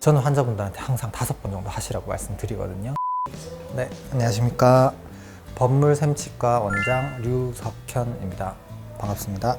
저는 환자분들한테 항상 5번 정도 하시라고 말씀드리거든요. 네, 안녕하십니까. 법물샘치과 원장 류석현입니다. 반갑습니다.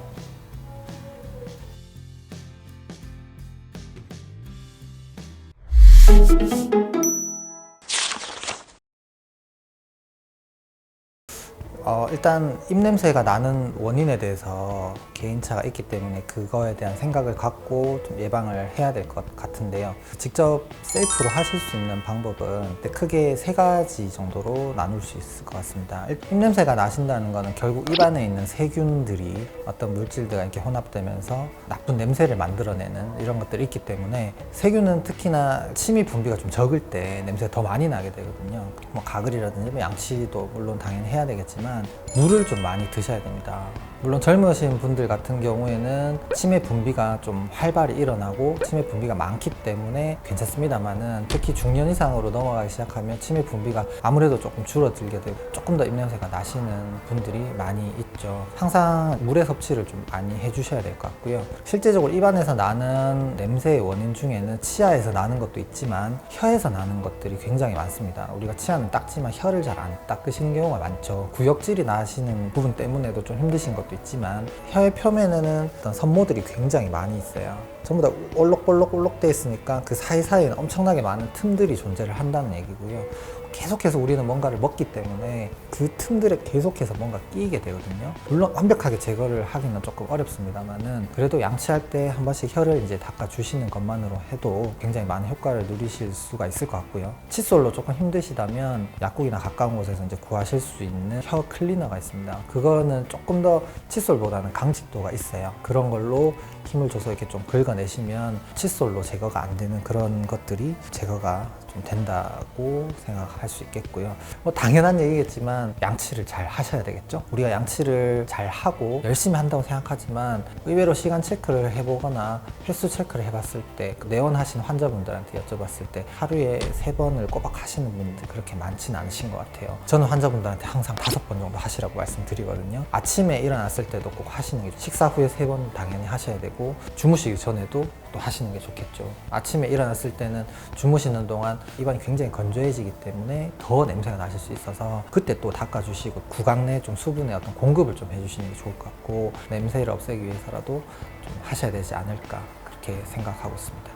일단 입냄새가 나는 원인에 대해서 개인차가 있기 때문에 그거에 대한 생각을 갖고 좀 예방을 해야 될 것 같은데요. 직접 셀프로 하실 수 있는 방법은 크게 3가지 정도로 나눌 수 있을 것 같습니다. 입냄새가 나신다는 거는 결국 입안에 있는 세균들이 어떤 물질들과 이렇게 혼합되면서 나쁜 냄새를 만들어내는 이런 것들이 있기 때문에, 세균은 특히나 침이 분비가 좀 적을 때 냄새가 더 많이 나게 되거든요. 뭐 가글이라든지 양치도 물론 당연히 해야 되겠지만 물을 좀 많이 드셔야 됩니다. 물론 젊으신 분들 같은 경우에는 치매 분비가 좀 활발히 일어나고 치매 분비가 많기 때문에 괜찮습니다만은, 특히 중년 이상으로 넘어가기 시작하면 치매 분비가 아무래도 조금 줄어들게 되고 조금 더 입냄새가 나시는 분들이 많이 있죠. 항상 물의 섭취를 좀 많이 해주셔야 될 것 같고요. 실제적으로 입안에서 나는 냄새의 원인 중에는 치아에서 나는 것도 있지만 혀에서 나는 것들이 굉장히 많습니다. 우리가 치아는 닦지만 혀를 잘 안 닦으시는 경우가 많죠. 구역질이 나시는 부분 때문에도 좀 힘드신 것도 있지만 혀의 표면에는 어떤 섬모들이 굉장히 많이 있어요. 전부 다 올록볼록 돼 있으니까 그 사이사이에는 엄청나게 많은 틈들이 존재를 한다는 얘기고요. 계속해서 우리는 뭔가를 먹기 때문에 그 틈들에 계속해서 뭔가 끼게 되거든요. 물론 완벽하게 제거를 하기는 조금 어렵습니다만은, 그래도 양치할 때 한 번씩 혀를 이제 닦아주시는 것만으로 해도 굉장히 많은 효과를 누리실 수가 있을 것 같고요. 칫솔로 조금 힘드시다면 약국이나 가까운 곳에서 이제 구하실 수 있는 혀 클리너가 있습니다. 그거는 조금 더 칫솔보다는 강직도가 있어요. 그런 걸로 힘을 줘서 이렇게 좀 긁어내시면 칫솔로 제거가 안 되는 그런 것들이 제거가 좀 된다고 생각할 수 있겠고요. 뭐 당연한 얘기겠지만 양치를 잘 하셔야 되겠죠. 우리가 양치를 잘 하고 열심히 한다고 생각하지만 의외로 시간 체크를 해보거나 횟수 체크를 해봤을 때, 내원하신 환자분들한테 여쭤봤을 때 하루에 3번을 꼬박 하시는 분들 그렇게 많지는 않으신 것 같아요. 저는 환자분들한테 항상 5번 정도 하시라고 말씀드리거든요. 아침에 일어났을 때도 꼭 하시는 게, 식사 후에 3번 당연히 하셔야 되고 주무시기 전에도 또 하시는 게 좋겠죠. 아침에 일어났을 때는 주무시는 동안 입안이 굉장히 건조해지기 때문에 더 냄새가 나실 수 있어서 그때 또 닦아주시고 구강 내 좀 수분의 어떤 공급을 좀 해주시는 게 좋을 것 같고, 냄새를 없애기 위해서라도 좀 하셔야 되지 않을까 그렇게 생각하고 있습니다.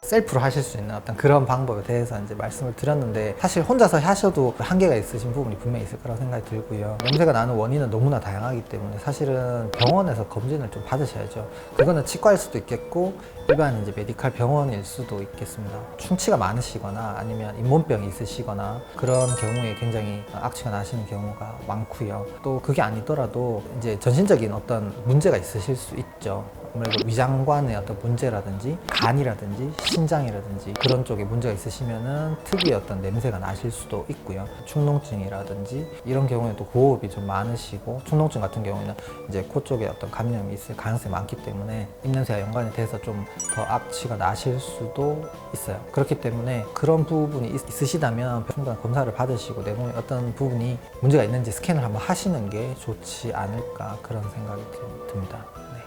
셀프로 하실 수 있는 어떤 그런 방법에 대해서 이제 말씀을 드렸는데, 사실 혼자서 하셔도 한계가 있으신 부분이 분명히 있을 거라고 생각이 들고요. 냄새가 나는 원인은 너무나 다양하기 때문에 사실은 병원에서 검진을 좀 받으셔야죠. 그거는 치과일 수도 있겠고 일반 이제 메디칼 병원일 수도 있겠습니다. 충치가 많으시거나 아니면 잇몸병이 있으시거나 그런 경우에 굉장히 악취가 나시는 경우가 많고요. 또 그게 아니더라도 이제 전신적인 어떤 문제가 있으실 수 있죠. 아무래도 위장관의 어떤 문제라든지 간이라든지 신장이라든지 그런 쪽에 문제가 있으시면은 특유의 어떤 냄새가 나실 수도 있고요. 축농증이라든지 이런 경우에도 고호흡이 좀 많으시고, 축농증 같은 경우에는 이제 코 쪽에 어떤 감염이 있을 가능성이 많기 때문에 입냄새와 연관이 돼서 좀 더 악취가 나실 수도 있어요. 그렇기 때문에 그런 부분이 있으시다면 충분한 검사를 받으시고 내 몸에 어떤 부분이 문제가 있는지 스캔을 한번 하시는 게 좋지 않을까 그런 생각이 듭니다. 네.